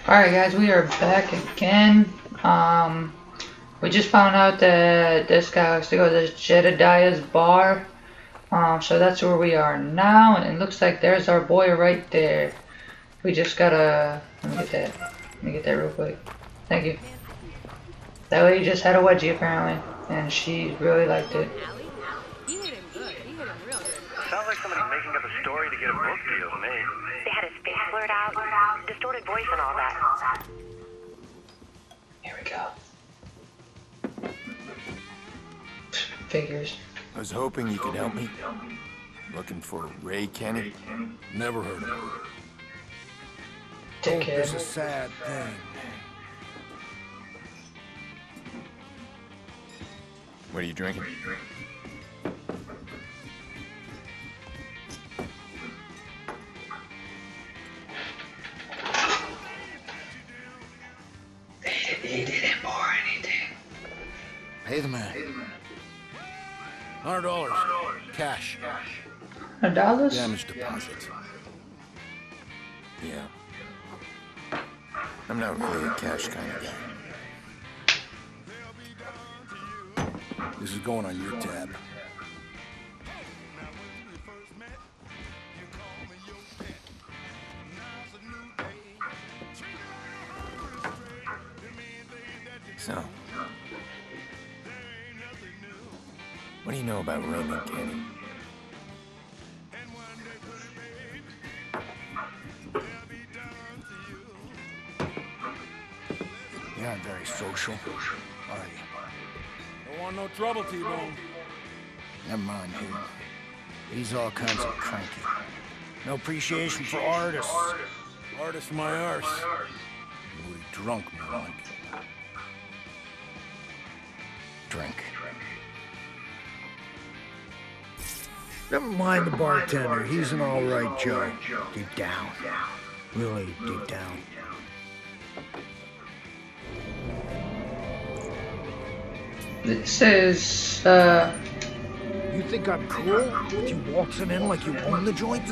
Alright guys, we are back again. We just found out that this guy likes to go to Jedediah's bar. So that's where we are now, and it looks like there's our boy right there. We just gotta, let me get that real quick. Thank you. That lady just had a wedgie apparently, and she really liked it. He hit him good. He hit him real good. Sounds like somebody making up a story to get a book deal to me. They had his face blurred out, distorted voice and all that. Here we go. Figures. I was hoping you could help me. Looking for Ray Kenny. Never heard of him. Dickhead. It's a sad thing. What are you drinking? He didn't pour anything. Pay the man. $100. Cash. $100? Damage deposit. Yeah. I'm not really a cash kind of guy. This is going on your tab. So, what do you know about Raymond Kenny? You're not very social, are you? Don't want no trouble, T-Bone. Never mind him. He's all kinds of cranky. No appreciation for artists. Artists my arse. Really drunk, more like. Drink. Never mind the bartender. He's an all right Joe. Deep down. Really deep down. This is, You think I'm cool with you waltzing in like you own the joint?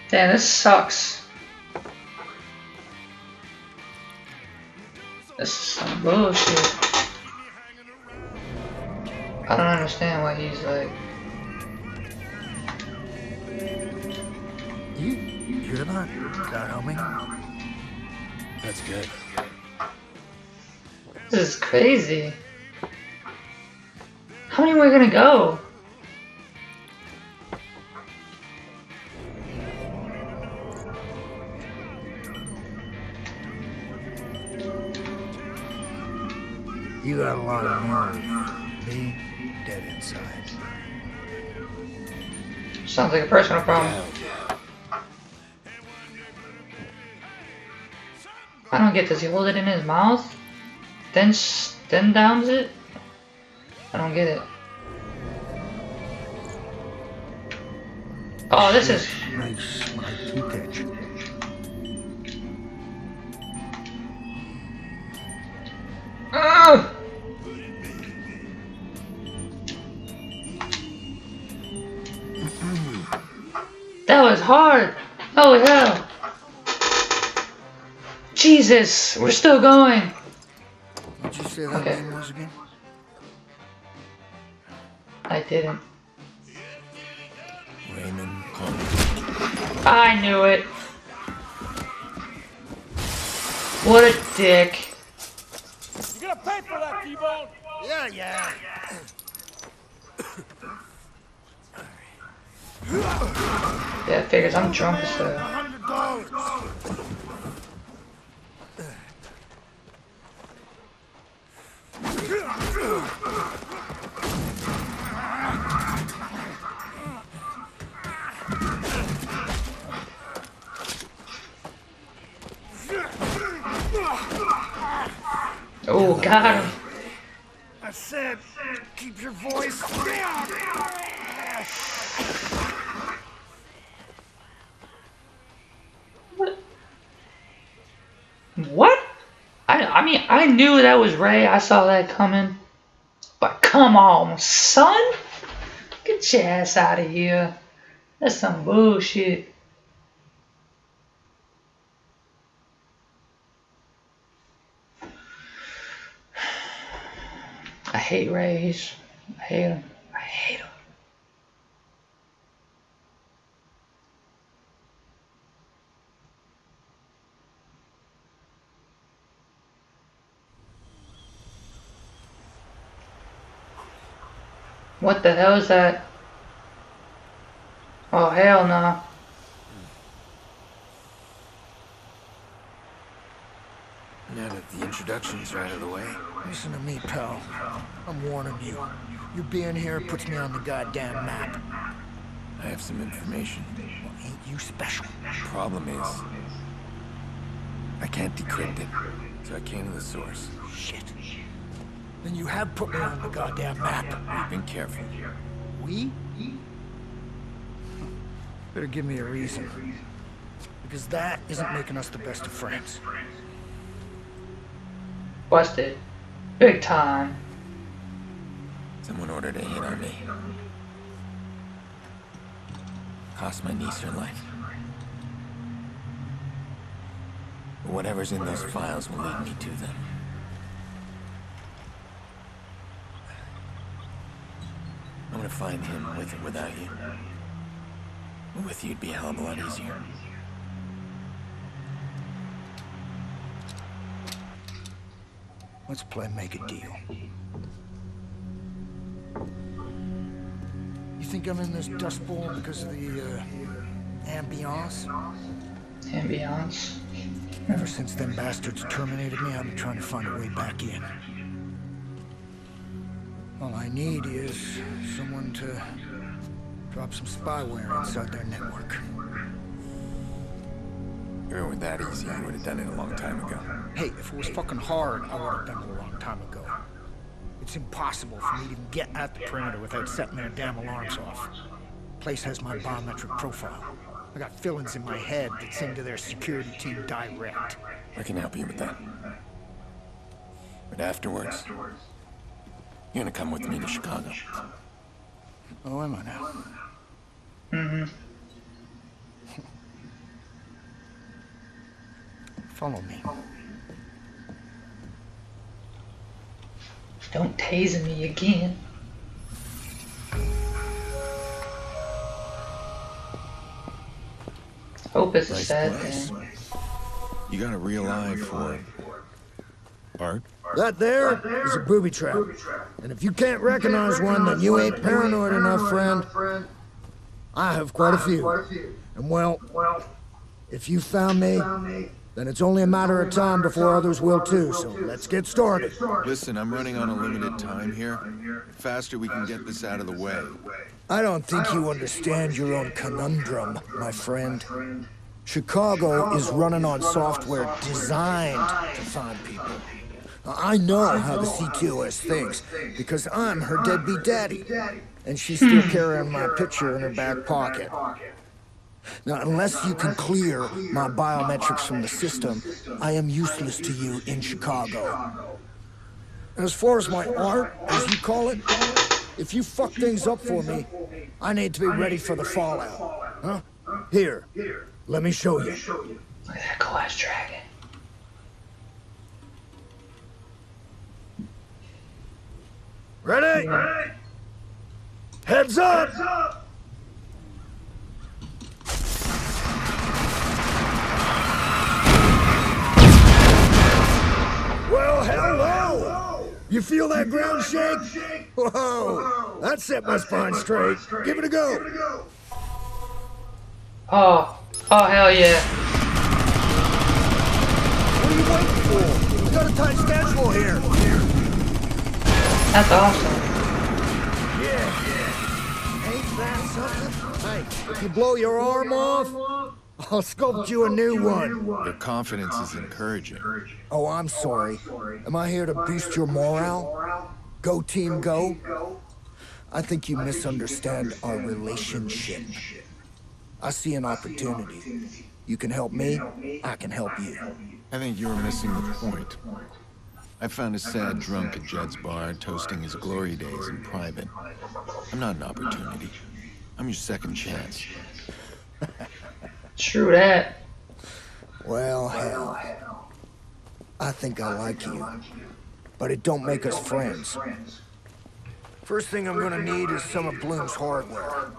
damn, this sucks. This is some bullshit. I don't understand why he's like... You hear that? That humming? That's good. This is crazy. How many are we gonna go? You got a lot of nerve. Me, dead inside. Sounds like a personal problem. I don't get, does he hold it in his mouth? Then downs it? I don't get it. Oh, this is... Nice, my teeth edge. Ugh! That was hard! Holy hell! Jesus! We're still going! What'd you say that Okay. name was again? I didn't. Raymond Kenny. I knew it! What a dick. You gonna pay for that, T-Bone? Yeah. Yeah, figures I'm drunk as hell. $100. Oh, got him. I said, keep your voice down. What? I mean, I knew that was Ray. I saw that coming. But come on, son. Get Get your ass out of here. That's some bullshit. I hate Rays. I hate him. I hate him. What the hell is that? Oh, hell no. Now that the introductions are out of the way. Listen to me, pal. I'm warning you. You being here puts me on the goddamn map. I have some information. Well, ain't you special? Problem is, I can't decrypt it, so I came to the source. Shit. Then you have put me on the goddamn map. We've been careful. We? Better give me a reason. Because that isn't making us the best of friends. Busted. Big time. Someone ordered a hit on me. Cost my niece her life. But whatever's in those files will lead me to them. I'm gonna find him with or without you. With you, it'd be a hell of a lot easier. Let's play make a deal. You think I'm in this dust bowl because of the, ambiance? Ambiance. Ever since them bastards terminated me, I've been trying to find a way back in. All I need is someone to drop some spyware inside their network. If it were that easy, you would have done it a long time ago. Hey, if it was fucking hard, I would have done it a long time ago. It's impossible for me to even get at the perimeter without setting their damn alarms off. Place has my biometric profile. I got fill-ins in my head that sing to their security team direct. I can help you with that. But afterwards, you're gonna come with me to Chicago. Oh, am I now? Mm-hmm. Follow me. Don't tase me again. Hope it's a Nice sad place. thing. You got a real eye for art? That there is a booby trap. And if you can't recognize one, then you ain't paranoid enough, friend. I have quite a few. And well, if you found me, then it's only a matter of time before others will too, so let's get started. Listen, I'm running on a limited time here. The faster we can get this out of the way. I don't think you understand your own conundrum, my friend. Chicago is running on software designed to find people. I know how the CTOS thinks, because I'm her deadbeat daddy. And she's still carrying my picture in her back pocket. Now, unless you can clear my biometrics from the system, I am useless to you in Chicago. As far as my art, as you call it, if you fuck things up for me, I need to be ready for the fallout. Huh? Here, let me show you. Look at that glass dragon. Ready? Heads up! Well, hello! You feel that ground shake? Whoa! That set my spine straight. Give it a go. Oh hell yeah. What are you waiting for? We got a tight schedule here. That's awesome. Yeah. Ain't that something? Hey, if you blow your arm off, I'll sculpt you a new one. Your confidence is encouraging. Oh, I'm sorry. Am I here to boost your morale? Go team, go? I think you misunderstand our relationship. I see an opportunity. You can help me, I can help you. I think you were missing the point. I found a sad drunk at Judd's bar toasting his glory days in private. I'm not an opportunity. I'm your second chance. True that. Well, hell. I think I like you. But it don't make us friends. First thing I'm gonna need is some of Bloom's hardware.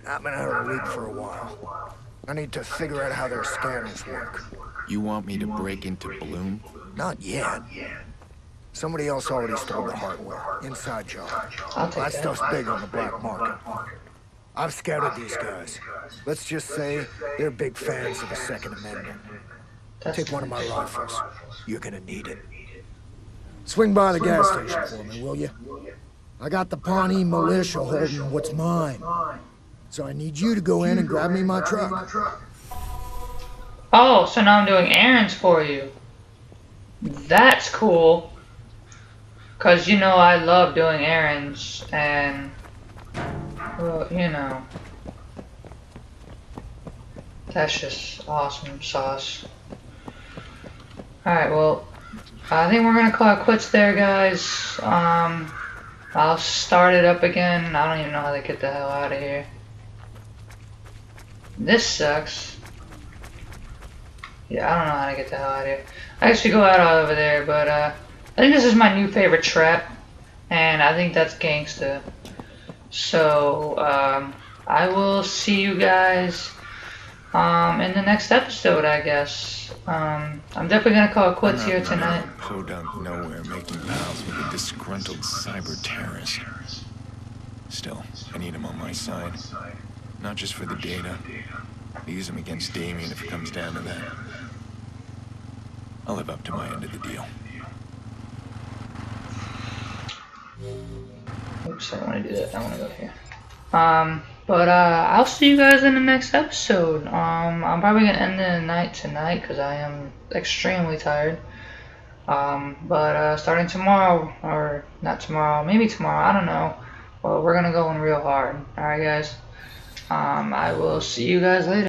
I've been out of the loop for a while. I need to figure out how their scanners work. You want me to break into Bloom? Not yet. Somebody else already stole the hardware. Inside job. I'll take That that. stuff's big on the black market. I've scouted these guys. Let's just say they're big fans of the Second Amendment. That's Take one of my rifles. You're gonna need it. Swing by the gas station for me, will you? I got the Pawnee militia holding what's mine. So I need you to go in and grab me my truck. Oh, so now I'm doing errands for you. That's cool. Cause you know I love doing errands and well, you know. That's just awesome sauce. Alright, well, I think we're gonna call it quits there, guys. I'll start it up again. I don't even know how to get the hell out of here. This sucks. Yeah, I don't know how to get the hell out of here. I actually go out over there, but I think this is my new favorite trap, and I think that's gangsta. So I will see you guys in the next episode, I guess. I'm definitely gonna call it quits here tonight. Podunk nowhere making pals with a disgruntled cyber terrorist. Still, I need him on my side. Not just for the data. I use him against Damien if it comes down to that. I'll live up to my end of the deal. Oops, I don't want to do that. I want to go here. But I'll see you guys in the next episode. I'm probably gonna end the night tonight because I am extremely tired. But starting tomorrow, or not tomorrow, maybe tomorrow, I don't know. Well, we're gonna go in real hard. All right, guys. I will see you guys later.